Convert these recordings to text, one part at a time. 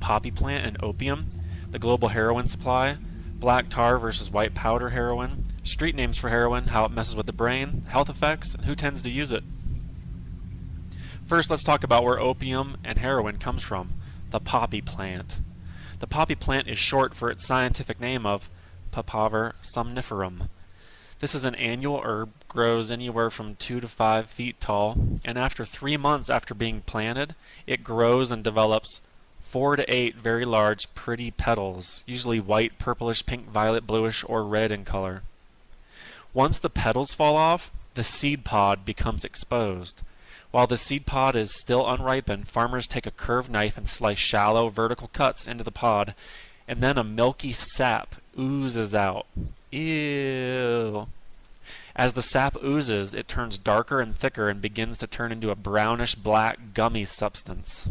poppy plant and opium, the global heroin supply, black tar versus white powder heroin, street names for heroin, how it messes with the brain, health effects, and who tends to use it. First, let's talk about where opium and heroin comes from, the poppy plant. The poppy plant is short for its scientific name of Papaver somniferum. This is an annual herb, grows anywhere from 2 to 5 feet tall, and after 3 months after being planted, it grows and develops 4 to 8 very large, pretty petals, usually white, purplish, pink, violet, bluish, or red in color. Once the petals fall off, the seed pod becomes exposed. While the seed pod is still unripened, farmers take a curved knife and slice shallow, vertical cuts into the pod, and then a milky sap oozes out. Ew. As the sap oozes, it turns darker and thicker and begins to turn into a brownish-black gummy substance.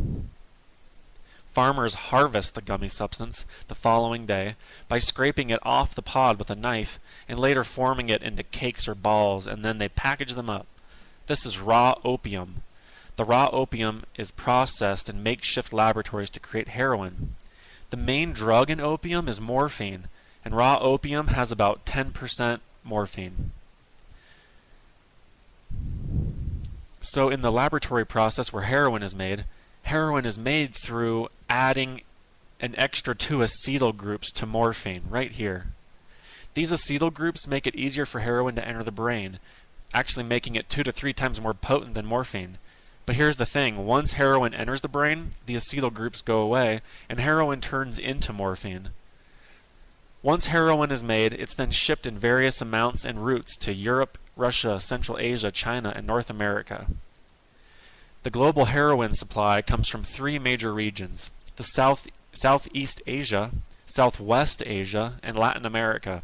Farmers harvest the gummy substance the following day by scraping it off the pod with a knife and later forming it into cakes or balls, and then they package them up. This is raw opium. The raw opium is processed in makeshift laboratories to create heroin. The main drug in opium is morphine, and raw opium has about 10% morphine. So in the laboratory process where heroin is made through adding an extra 2 acetyl groups to morphine, right here. These acetyl groups make it easier for heroin to enter the brain, actually making it 2 to 3 times more potent than morphine. But here's the thing, once heroin enters the brain, the acetyl groups go away, and heroin turns into morphine. Once heroin is made, it's then shipped in various amounts and routes to Europe, Russia, Central Asia, China, and North America. The global heroin supply comes from 3 major regions: the Southeast Asia, Southwest Asia, and Latin America.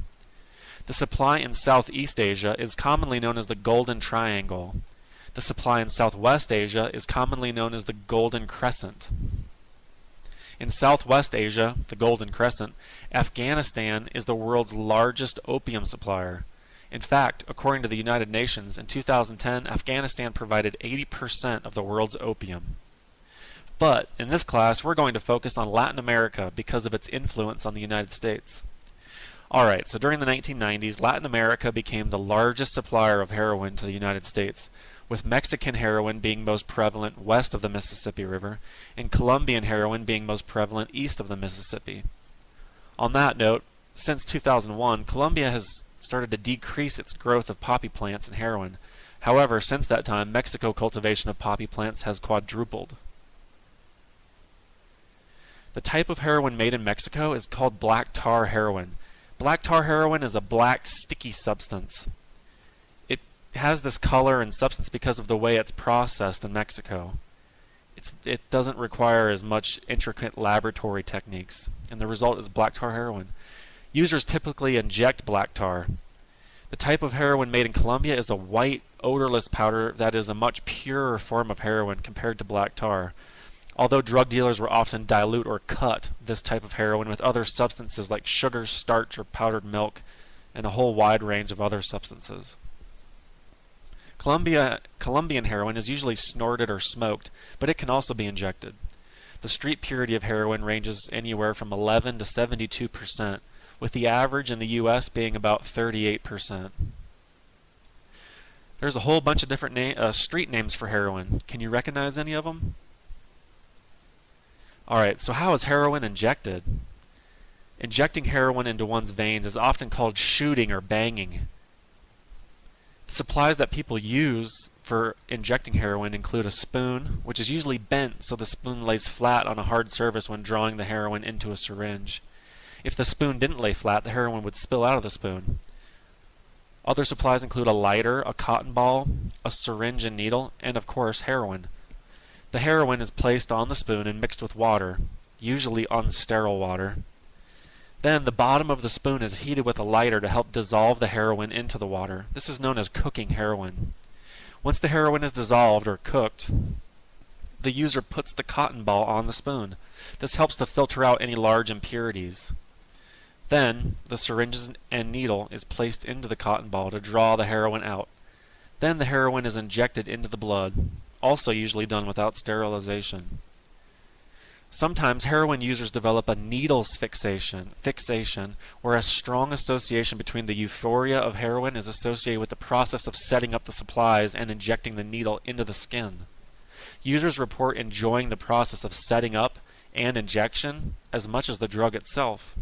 The supply in Southeast Asia is commonly known as the Golden Triangle. The supply in Southwest Asia is commonly known as the Golden Crescent. In Southwest Asia, the Golden Crescent, Afghanistan is the world's largest opium supplier. In fact, according to the United Nations, in 2010, Afghanistan provided 80% of the world's opium. But in this class, we're going to focus on Latin America because of its influence on the United States. Alright, so during the 1990s, Latin America became the largest supplier of heroin to the United States, with Mexican heroin being most prevalent west of the Mississippi River, and Colombian heroin being most prevalent east of the Mississippi. On that note, since 2001, Colombia has started to decrease its growth of poppy plants and heroin. However, since that time, Mexico cultivation of poppy plants has quadrupled. The type of heroin made in Mexico is called black tar heroin. Black tar heroin is a black, sticky substance. It has this color and substance because of the way it's processed in Mexico. It doesn't require as much intricate laboratory techniques, and the result is black tar heroin. Users typically inject black tar. The type of heroin made in Colombia is a white, odorless powder that is a much purer form of heroin compared to black tar. Although drug dealers will often dilute or cut this type of heroin with other substances like sugar, starch, or powdered milk, and a whole wide range of other substances. Colombian heroin is usually snorted or smoked, but it can also be injected. The street purity of heroin ranges anywhere from 11 to 72%, with the average in the US being about 38%. There's a whole bunch of different street names for heroin. Can you recognize any of them? Alright, so how is heroin injected? Injecting heroin into one's veins is often called shooting or banging. The supplies that people use for injecting heroin include a spoon, which is usually bent so the spoon lays flat on a hard surface when drawing the heroin into a syringe. If the spoon didn't lay flat, the heroin would spill out of the spoon. Other supplies include a lighter, a cotton ball, a syringe and needle, and of course heroin. The heroin is placed on the spoon and mixed with water, usually unsterile water. Then the bottom of the spoon is heated with a lighter to help dissolve the heroin into the water. This is known as cooking heroin. Once the heroin is dissolved or cooked, the user puts the cotton ball on the spoon. This helps to filter out any large impurities. Then the syringe and needle is placed into the cotton ball to draw the heroin out. Then the heroin is injected into the blood, also usually done without sterilization. Sometimes heroin users develop a needles fixation, where a strong association between the euphoria of heroin is associated with the process of setting up the supplies and injecting the needle into the skin. Users report enjoying the process of setting up and injection as much as the drug itself.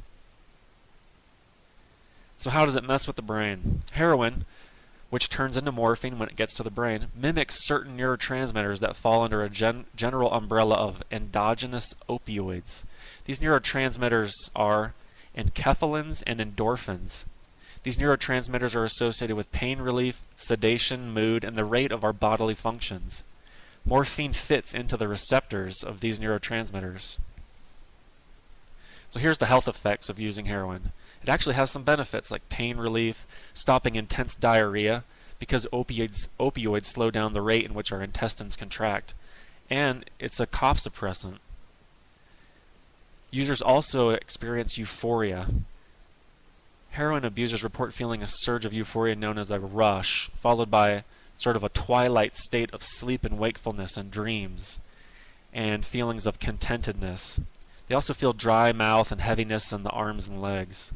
So how does it mess with the brain? Heroin, which turns into morphine when it gets to the brain, mimics certain neurotransmitters that fall under a general umbrella of endogenous opioids. These neurotransmitters are enkephalins and endorphins. These neurotransmitters are associated with pain relief, sedation, mood, and the rate of our bodily functions. Morphine fits into the receptors of these neurotransmitters. So here's the health effects of using heroin. It actually has some benefits like pain relief, stopping intense diarrhea, because opioids slow down the rate in which our intestines contract, and it's a cough suppressant. Users also experience euphoria. Heroin abusers report feeling a surge of euphoria known as a rush, followed by sort of a twilight state of sleep and wakefulness and dreams, and feelings of contentedness. They also feel dry mouth and heaviness in the arms and legs.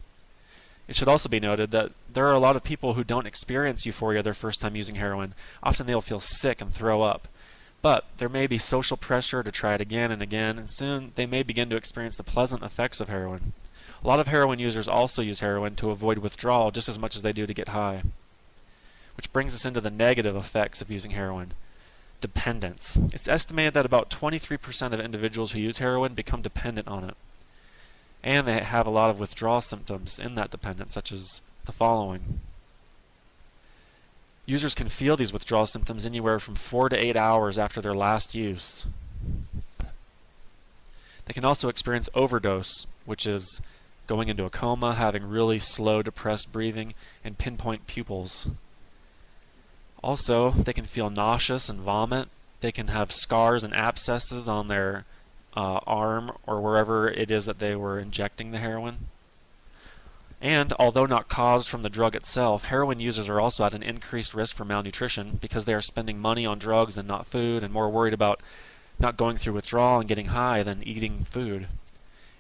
It should also be noted that there are a lot of people who don't experience euphoria their first time using heroin. Often they'll feel sick and throw up. But there may be social pressure to try it again and again, and soon they may begin to experience the pleasant effects of heroin. A lot of heroin users also use heroin to avoid withdrawal just as much as they do to get high. Which brings us into the negative effects of using heroin. Dependence. It's estimated that about 23% of individuals who use heroin become dependent on it. And they have a lot of withdrawal symptoms in that dependence, such as the following. Users can feel these withdrawal symptoms anywhere from 4 to 8 hours after their last use. They can also experience overdose, which is going into a coma, having really slow, depressed breathing, and pinpoint pupils. Also, they can feel nauseous and vomit. They can have scars and abscesses on their arm or wherever it is that they were injecting the heroin. And although not caused from the drug itself, heroin users are also at an increased risk for malnutrition because they are spending money on drugs and not food, and more worried about not going through withdrawal and getting high than eating food.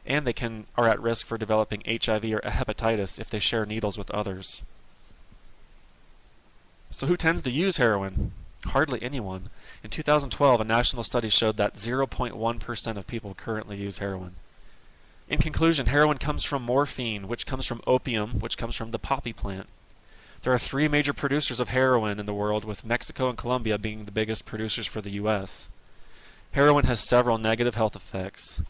And they are at risk for developing HIV or hepatitis if they share needles with others. So who tends to use heroin? Hardly anyone. In 2012, a national study showed that 0.1% of people currently use heroin. In conclusion, heroin comes from morphine, which comes from opium, which comes from the poppy plant. There are 3 major producers of heroin in the world, with Mexico and Colombia being the biggest producers for the US. Heroin has several negative health effects.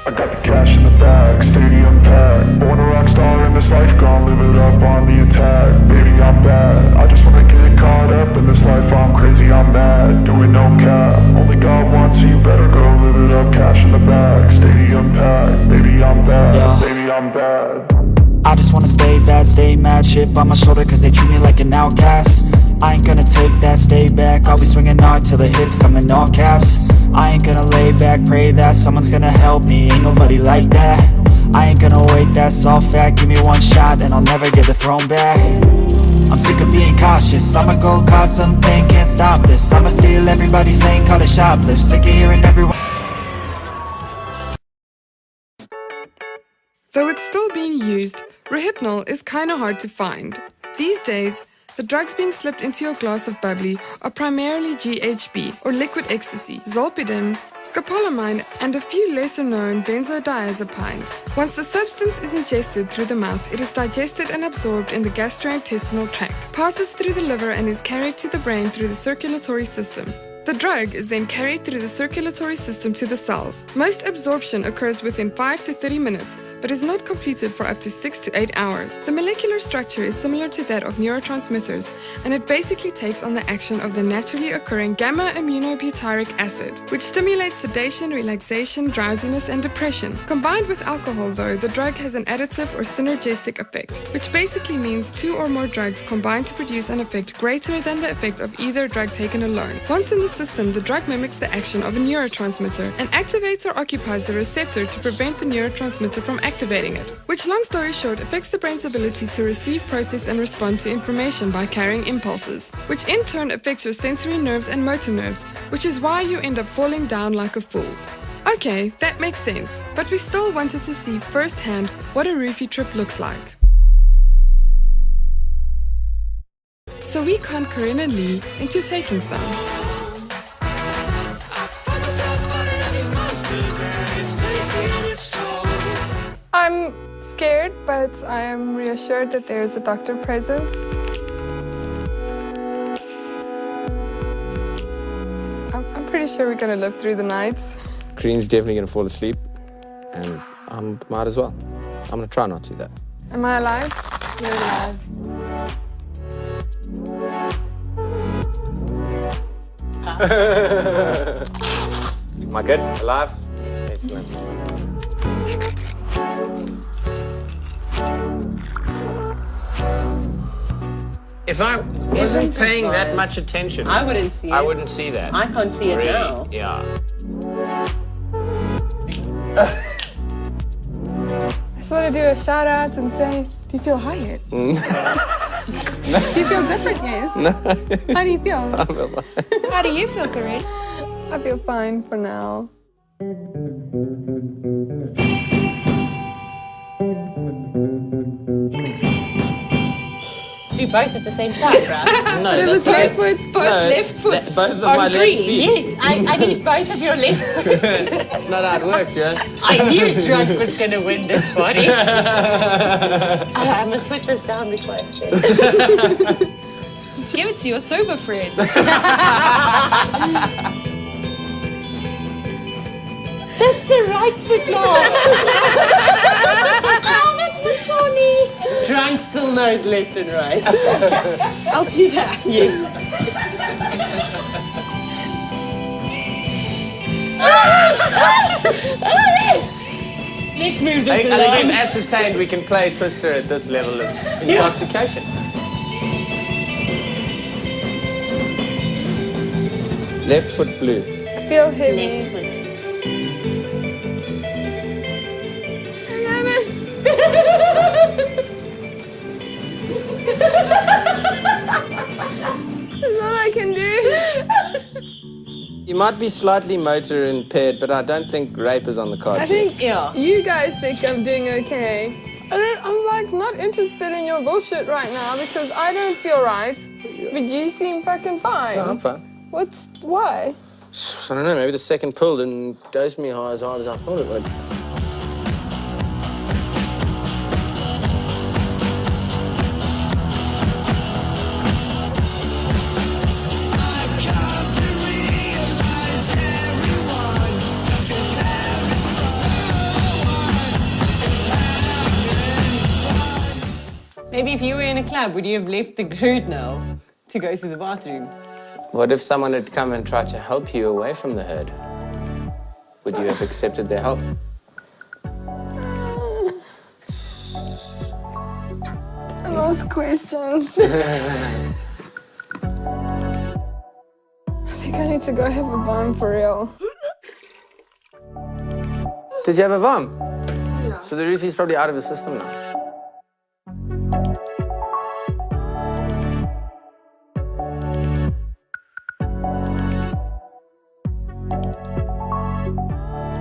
I got the cash in the bag, stadium packed. Born a rock star in this life, gon' live it up on the attack. Baby, I'm bad, I just wanna get caught up in this life. I'm crazy, I'm mad, doing no cap. Only God wants, so you better go live it up. Cash in the bag, stadium packed. Baby, I'm bad, yeah. Baby, I'm bad. I just wanna stay bad, stay mad. Chip on my shoulder cause they treat me like an outcast. I ain't gonna take that, stay back. I'll be swinging hard till the hits come in all caps. I ain't gonna lay back, pray that someone's gonna help me. Ain't nobody like that. I ain't gonna wait, that's all fact. Give me one shot and I'll never get the throne back. I'm sick of being cautious, I'ma go cause something, can't stop this. I'ma steal everybody's lane, call it shoplift. Sick of hearing everyone. Though it's still being used, Rohypnol is kinda hard to find. These days, the drugs being slipped into your glass of bubbly are primarily GHB, or liquid ecstasy, zolpidem, scopolamine, and a few lesser-known benzodiazepines. Once the substance is ingested through the mouth, it is digested and absorbed in the gastrointestinal tract, passes through the liver and is carried to the brain through the circulatory system. The drug is then carried through the circulatory system to the cells. Most absorption occurs within 5 to 30 minutes, but is not completed for up to 6 to 8 hours. The molecular structure is similar to that of neurotransmitters, and it basically takes on the action of the naturally occurring gamma-aminobutyric acid, which stimulates sedation, relaxation, drowsiness, and depression. Combined with alcohol, though, the drug has an additive or synergistic effect, which basically means 2 or more drugs combine to produce an effect greater than the effect of either drug taken alone. Once in the system, the drug mimics the action of a neurotransmitter. An activator occupies the receptor to prevent the neurotransmitter from activating. activating it, which long story short affects the brain's ability to receive, process and respond to information by carrying impulses, which in turn affects your sensory nerves and motor nerves, which is why you end up falling down like a fool. Okay, that makes sense, but we still wanted to see firsthand what a roofie trip looks like. So we conned Corinne and Lee into taking some. I'm scared, but I am reassured that there is a doctor present. I'm pretty sure we're gonna live through the night. Corinne's definitely gonna fall asleep, and I might as well. I'm gonna try not to, though. Am I alive? You're alive. Am I good? Alive? Excellent. If I wasn't paying that much attention, I wouldn't see it. I wouldn't see that. I can't see it Really? now. Yeah. I just want to do a shout out and say, do you feel high yet? Do you feel different yet? No. How do you feel? How do you feel, Corinne? I feel fine for now. Do both at the same time, right? No, It was left foot. Both left foots both of on my left green. feet. Yes, I need both of your left foots. That's not how it works, yeah? I knew drunk was going to win this party. I must put this down before I start. Give it to your sober friend. That's the right foot now. Oh, that's Masoni. Drunk still knows left and right. I'll do that. Yes. Let's move I this think we've along. ascertained we can play Twister at this level of intoxication. Left foot blue. I feel heavy. Left foot. That's all I can do. You might be slightly motor impaired, but I don't think rape is on the cards I think Yeah. you guys think I'm doing okay. I'm like not interested in your bullshit right now because I don't feel right. But you seem fucking fine. yet. I'm fine. Why? I don't know, maybe the second pill didn't dose me as hard as I thought it would. Maybe if you were in a club, would you have left the herd now to go to the bathroom? What if someone had come and tried to help you away from the herd? Would you have accepted their help? Don't ask questions. I think I need to go have a bomb for real. Did you have a vom? Yeah. So the roofie's probably out of his system now.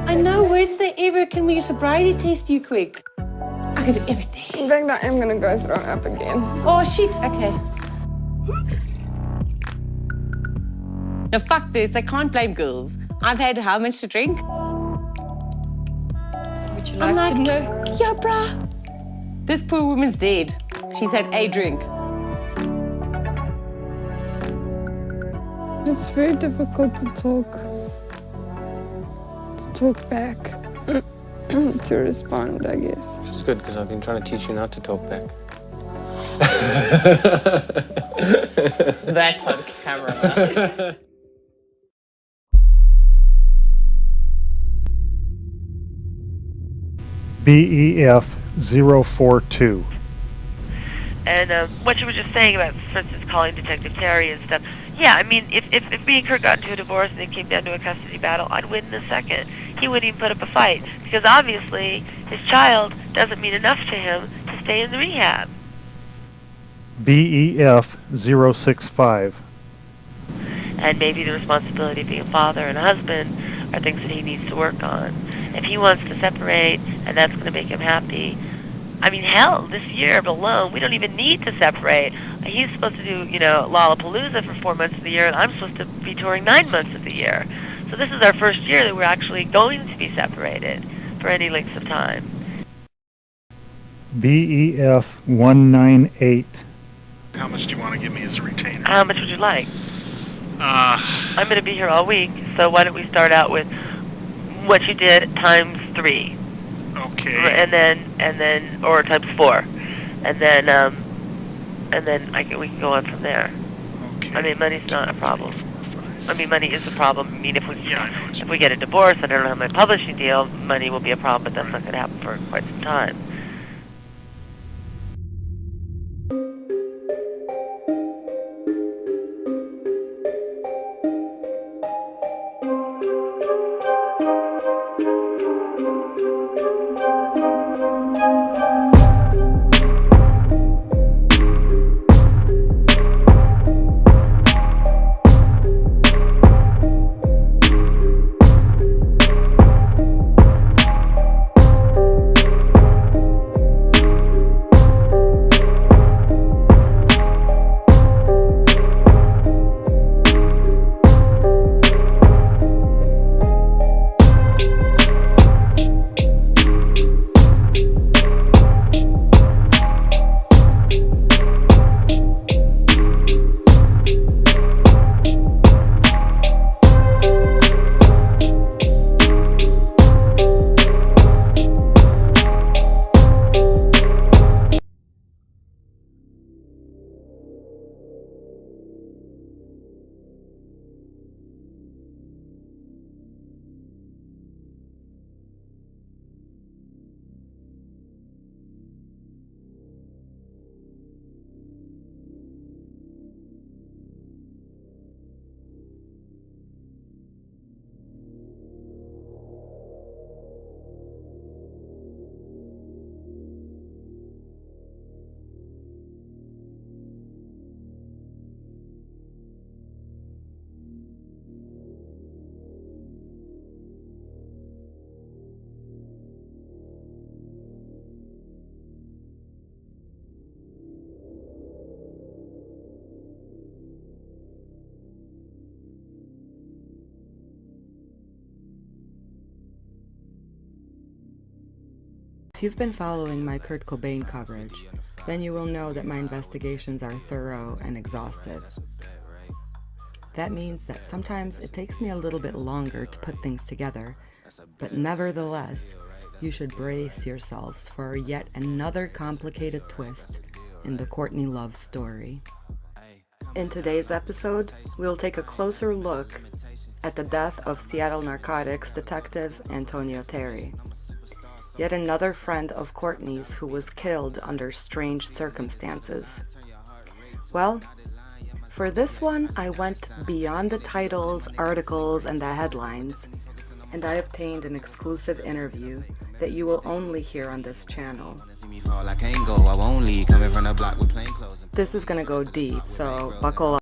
I know, worst day ever. Can we sobriety test you quick? I can do everything. I think that I'm gonna go throw up again. Oh, shit. Okay. No, fuck this. I can't blame girls. I've had how much to drink? Would you like to know? Yeah, bruh. This poor woman's dead. She's had a drink. It's very difficult to talk back, to respond, I guess. Which is good, because I've been trying to teach you not to talk back. That's on camera. BEF 042. And what you were just saying about, for instance, calling Detective Terry and stuff. Yeah, I mean, if me and Kurt got into a divorce and it came down to a custody battle, I'd win in a second. He wouldn't even put up a fight because obviously his child doesn't mean enough to him to stay in the rehab. BEF 065. And maybe the responsibility of being a father and a husband are things that he needs to work on. If he wants to separate and that's going to make him happy, I mean, hell, this year alone, we don't even need to separate. He's supposed to do, Lollapalooza for 4 months of the year, and I'm supposed to be touring 9 months of the year. So this is our first year that we're actually going to be separated for any length of time. BEF 198. How much do you want to give me as a retainer? How much would you like? I'm going to be here all week, so why don't we start out with what you did times 3. Okay. And then, or times 4. And then we can go on from there. Okay. I mean, money's not a problem. 4, 5, I mean, money is a problem. I mean, if we Yeah, get a divorce and I don't have my publishing deal, money will be a problem, but that's not going to happen for quite some time. If you've been following my Kurt Cobain coverage, then you will know that my investigations are thorough and exhaustive. That means that sometimes it takes me a little bit longer to put things together, but nevertheless, you should brace yourselves for yet another complicated twist in the Courtney Love story. In today's episode, we'll take a closer look at the death of Seattle narcotics detective Antonio Terry. Yet another friend of Courtney's who was killed under strange circumstances. Well, for this one, I went beyond the titles, articles, and the headlines, and I obtained an exclusive interview that you will only hear on this channel. This is gonna go deep, so buckle up.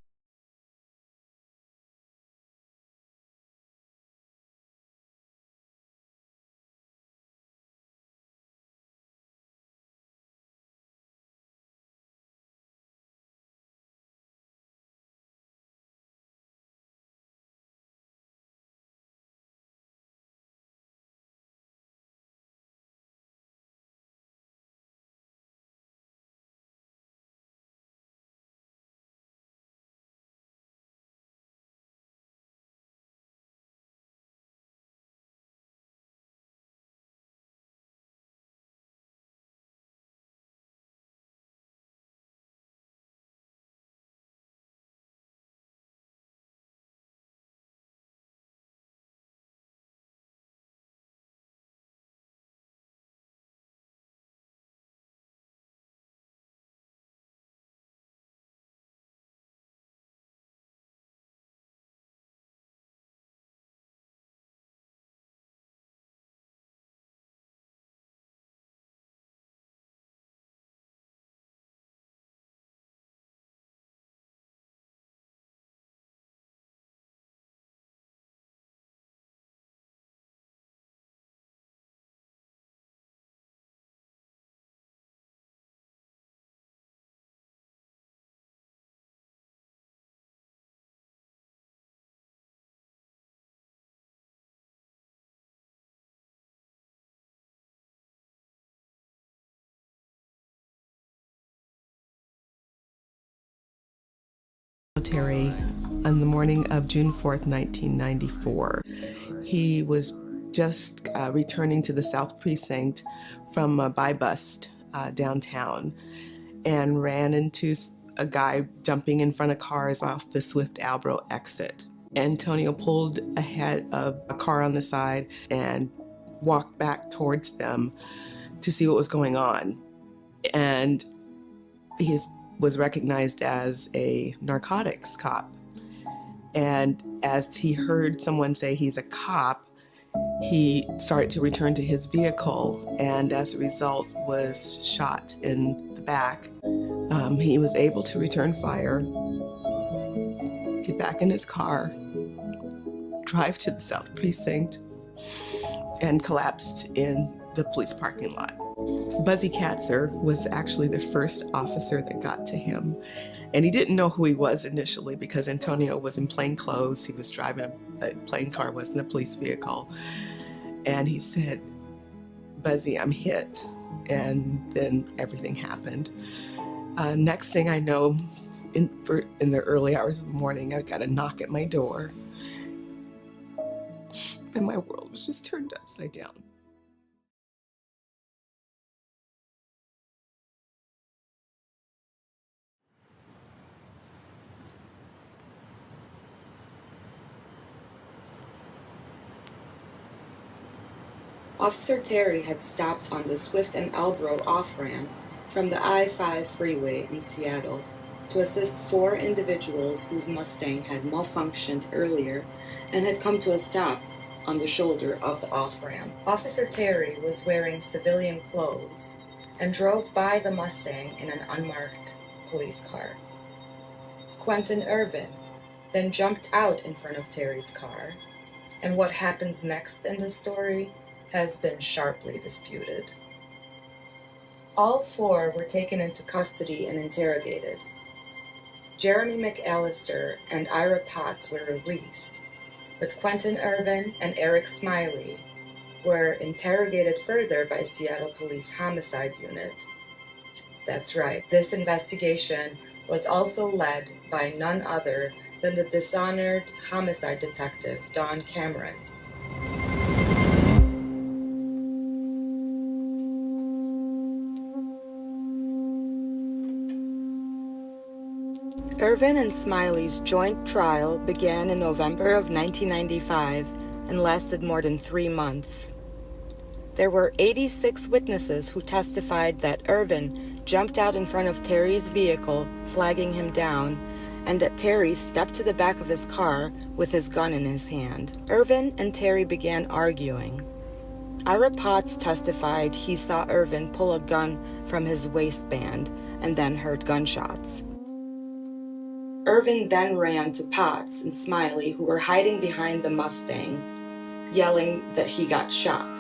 Terry on the morning of June 4th, 1994. He was just returning to the South Precinct from a buy bust downtown and ran into a guy jumping in front of cars off the Swift Albro exit. Antonio pulled ahead of a car on the side and walked back towards them to see what was going on. And he was recognized as a narcotics cop. And as he heard someone say he's a cop, he started to return to his vehicle and as a result was shot in the back. He was able to return fire, get back in his car, drive to the South Precinct, and collapsed in the police parking lot. Buzzy Katzer was actually the first officer that got to him. And he didn't know who he was initially because Antonio was in plain clothes. He was driving a plain car, wasn't a police vehicle. And he said, "Buzzy, I'm hit." And then everything happened. Next thing I know, in the early hours of the morning, I got a knock at my door. And my world was just turned upside down. Officer Terry had stopped on the Swift and Albro off-ramp from the I-5 freeway in Seattle to assist 4 individuals whose Mustang had malfunctioned earlier and had come to a stop on the shoulder of the off-ramp. Officer Terry was wearing civilian clothes and drove by the Mustang in an unmarked police car. Quentin Irvin then jumped out in front of Terry's car, and what happens next in the story has been sharply disputed. All 4 were taken into custody and interrogated. Jeremy McAllister and Ira Potts were released, but Quentin Irvin and Eric Smiley were interrogated further by Seattle Police Homicide Unit. That's right, this investigation was also led by none other than the dishonored homicide detective Don Cameron. Irvin and Smiley's joint trial began in November of 1995 and lasted more than 3 months. There were 86 witnesses who testified that Irvin jumped out in front of Terry's vehicle, flagging him down, and that Terry stepped to the back of his car with his gun in his hand. Irvin and Terry began arguing. Ira Potts testified he saw Irvin pull a gun from his waistband and then heard gunshots. Irvin then ran to Potts and Smiley, who were hiding behind the Mustang, yelling that he got shot.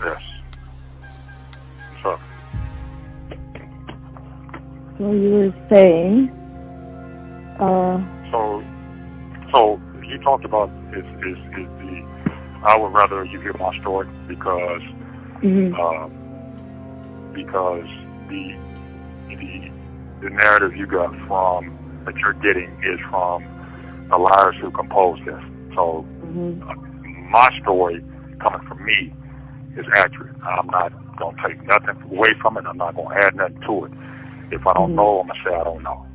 Yes. What's up? So you were saying, So you talked about is the I would rather you hear my story because because the the narrative you got from that you're getting is from the liars who composed this. So my story coming from me is accurate. I'm not going to take nothing away from it. I'm not going to add nothing to it. If I don't know, I'm going to say I don't know.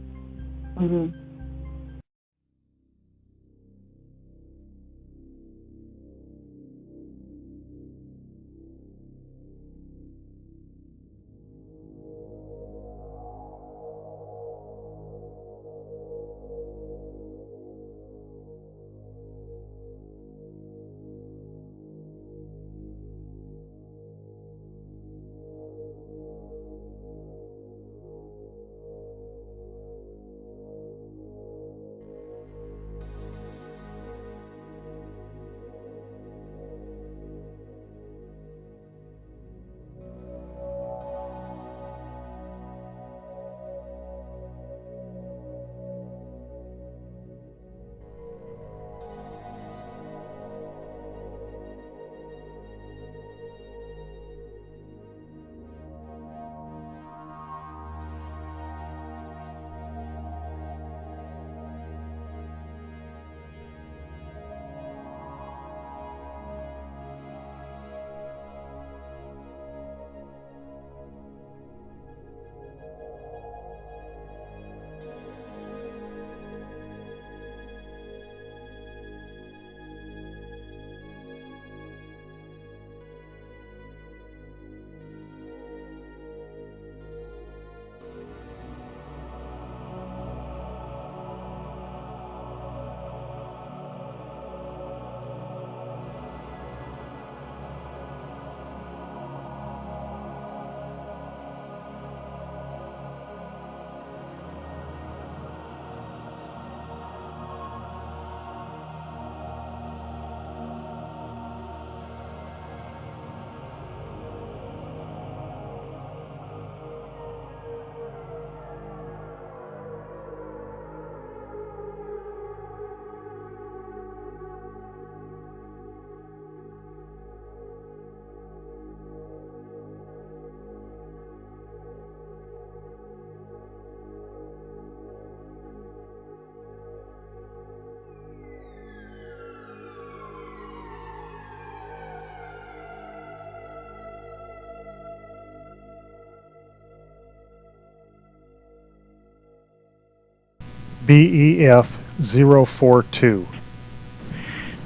BEF 042.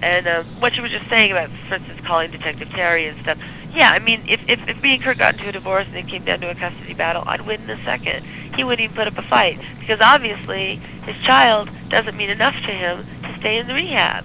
And what you were just saying about, for instance, calling Detective Terry and stuff. Yeah, I mean, if me and Kurt got into a divorce and it came down to a custody battle, I'd win in a second. He wouldn't even put up a fight because obviously his child doesn't mean enough to him to stay in the rehab.